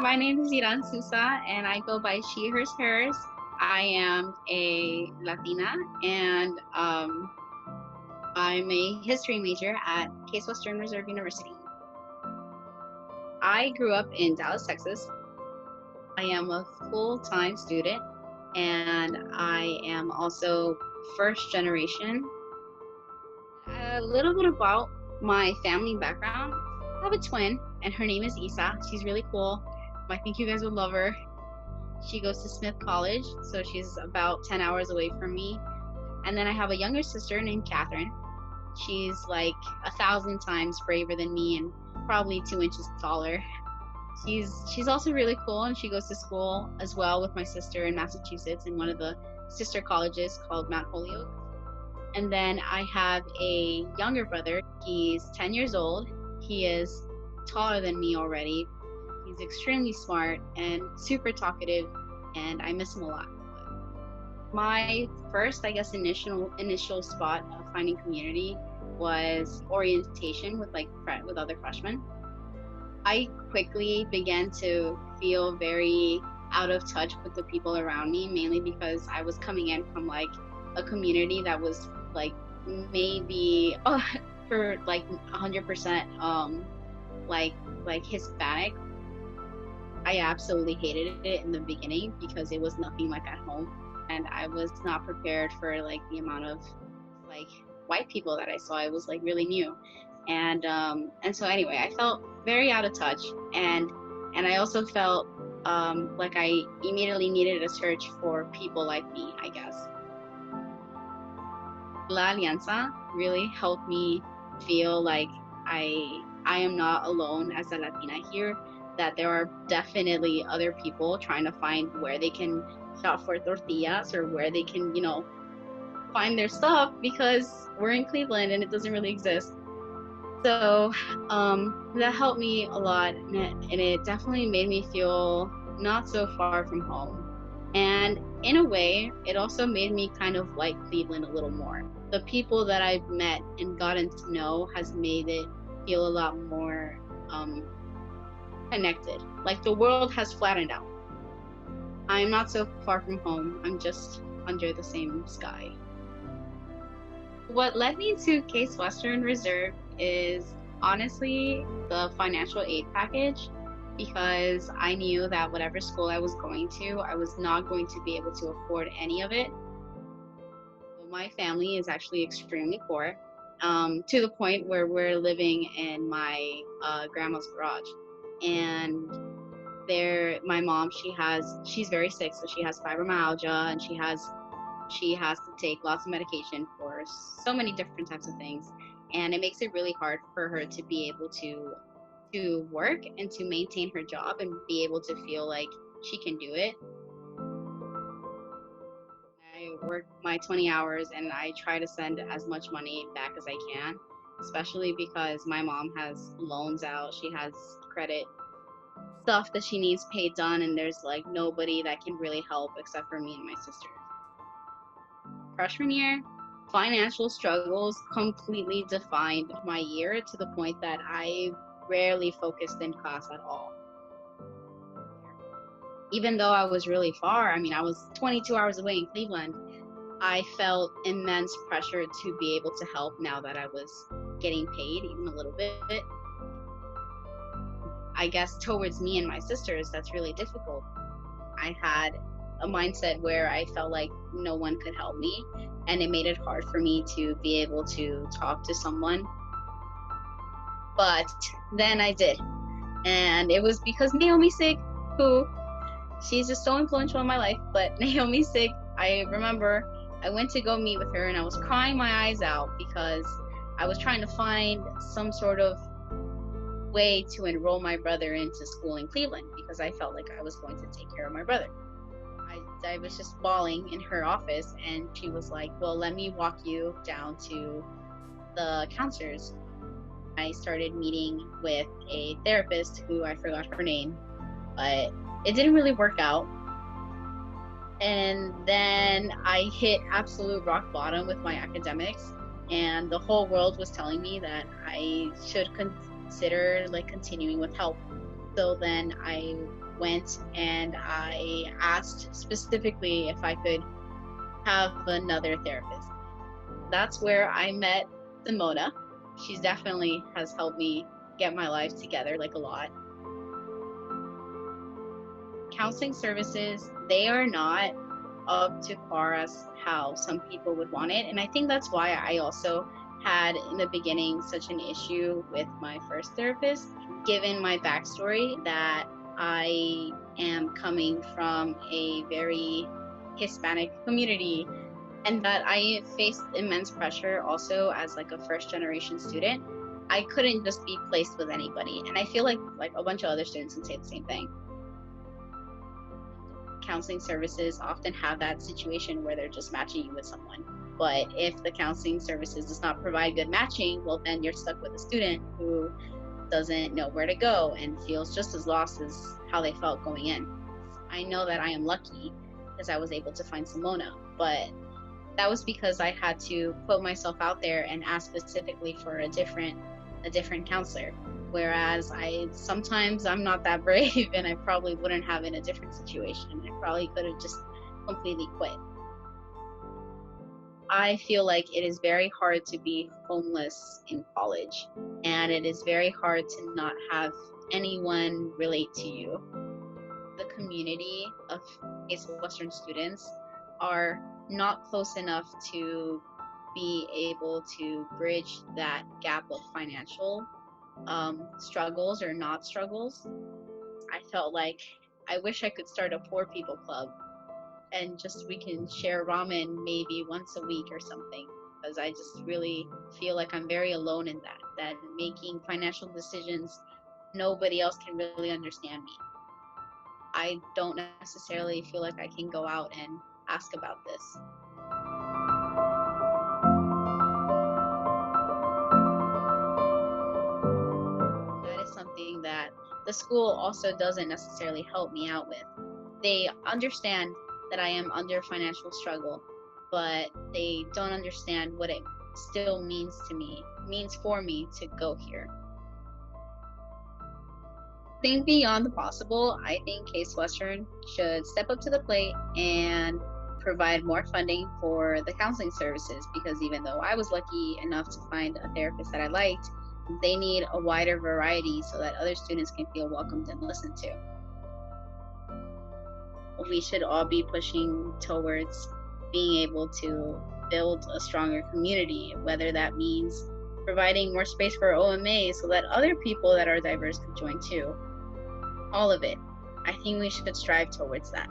my name is Iran Sousa, and I go by she, hers, hers. I am a Latina, and I'm a history major at Case Western Reserve University. I grew up in Dallas, Texas. I am a full-time student, and I am also first generation. A little bit about my family background. I have a twin, and her name is Isa. She's really cool. I think you guys would love her. She goes to Smith College, so she's about 10 hours away from me. And then I have a younger sister named Catherine. She's like 1,000 times braver than me and probably 2 inches taller. She's also really cool, and she goes to school as well with my sister in Massachusetts in one of the sister colleges called Mount Holyoke. And then I have a younger brother. He's 10 years old. He is taller than me already. He's extremely smart and super talkative, and I miss him a lot. My first, I guess, initial spot of finding community was orientation with other freshmen. I quickly began to feel very out of touch with the people around me, mainly because I was coming in from like a community that was like maybe for like 100% like Hispanic. I absolutely hated it in the beginning because it was nothing like at home, and I was not prepared for like the amount of like white people that I saw. It was like really new, and so anyway, I felt very out of touch, and I also felt like I immediately needed a search for people like me, I guess. La Alianza really helped me feel like I am not alone as a Latina here, that there are definitely other people trying to find where they can shop for tortillas or where they can, find their stuff, because we're in Cleveland and it doesn't really exist. So that helped me a lot, and it definitely made me feel not so far from home. And in a way, it also made me kind of like Cleveland a little more. The people that I've met and gotten to know has made it feel a lot more connected. Like the world has flattened out. I'm not so far from home. I'm just under the same sky. What led me to Case Western Reserve is honestly the financial aid package, because I knew that whatever school I was going to, I was not going to be able to afford any of it. My family is actually extremely poor, to the point where we're living in my grandma's garage. And my mom, she's very sick, so she has fibromyalgia, and she has to take lots of medication for so many different types of things, and it makes it really hard for her to be able to work and to maintain her job and be able to feel like she can do it. I work my 20 hours and I try to send as much money back as I can, especially because my mom has loans out. She has credit stuff that she needs paid done, and there's like nobody that can really help except for me and my sister. Freshman year, financial struggles completely defined my year, to the point that I rarely focused in class at all. Even though I was really far, I was 22 hours away in Cleveland, I felt immense pressure to be able to help now that I was getting paid even a little bit. I guess towards me and my sisters, that's really difficult. I had a mindset where I felt like no one could help me, and it made it hard for me to be able to talk to someone. But then I did, and it was because Naomi Sig, she's just so influential in my life, but Naomi Sig, I remember I went to go meet with her and I was crying my eyes out because I was trying to find some sort of way to enroll my brother into school in Cleveland, because I felt like I was going to take care of my brother. I was just bawling in her office, and she was like, well, let me walk you down to the counselors. I started meeting with a therapist who I forgot her name, but it didn't really work out. And then I hit absolute rock bottom with my academics, and the whole world was telling me that I should consider like continuing with help. So then I went and I asked specifically if I could have another therapist. That's where I met Simona. She definitely has helped me get my life together, like a lot. Counseling services, they are not up to par as how some people would want it. And I think that's why I also had in the beginning such an issue with my first therapist, given my backstory that I am coming from a very Hispanic community and that I faced immense pressure also as like a first generation student. I couldn't just be placed with anybody. And I feel like a bunch of other students can say the same thing. Counseling services often have that situation where they're just matching you with someone. But if the counseling services does not provide good matching, well, then you're stuck with a student who doesn't know where to go and feels just as lost as how they felt going in. I know that I am lucky because I was able to find Simona, but that was because I had to put myself out there and ask specifically for a different counselor. Whereas sometimes I'm not that brave and I probably wouldn't have in a different situation. I probably could have just completely quit. I feel like it is very hard to be homeless in college, and it is very hard to not have anyone relate to you. The community of Case Western students are not close enough to be able to bridge that gap of financial struggles or not struggles. I felt like I wish I could start a poor people club and just we can share ramen maybe once a week or something, because I just really feel like I'm very alone in that making financial decisions, nobody else can really understand me. I don't necessarily feel like I can go out and ask about this. That is something that the school also doesn't necessarily help me out with. They understand that I am under financial struggle, but they don't understand what it still means for me to go here. Think beyond the possible. I think Case Western should step up to the plate and provide more funding for the counseling services, because even though I was lucky enough to find a therapist that I liked, they need a wider variety so that other students can feel welcomed and listened to. We should all be pushing towards being able to build a stronger community, whether that means providing more space for OMA so that other people that are diverse could join too. All of it. I think we should strive towards that.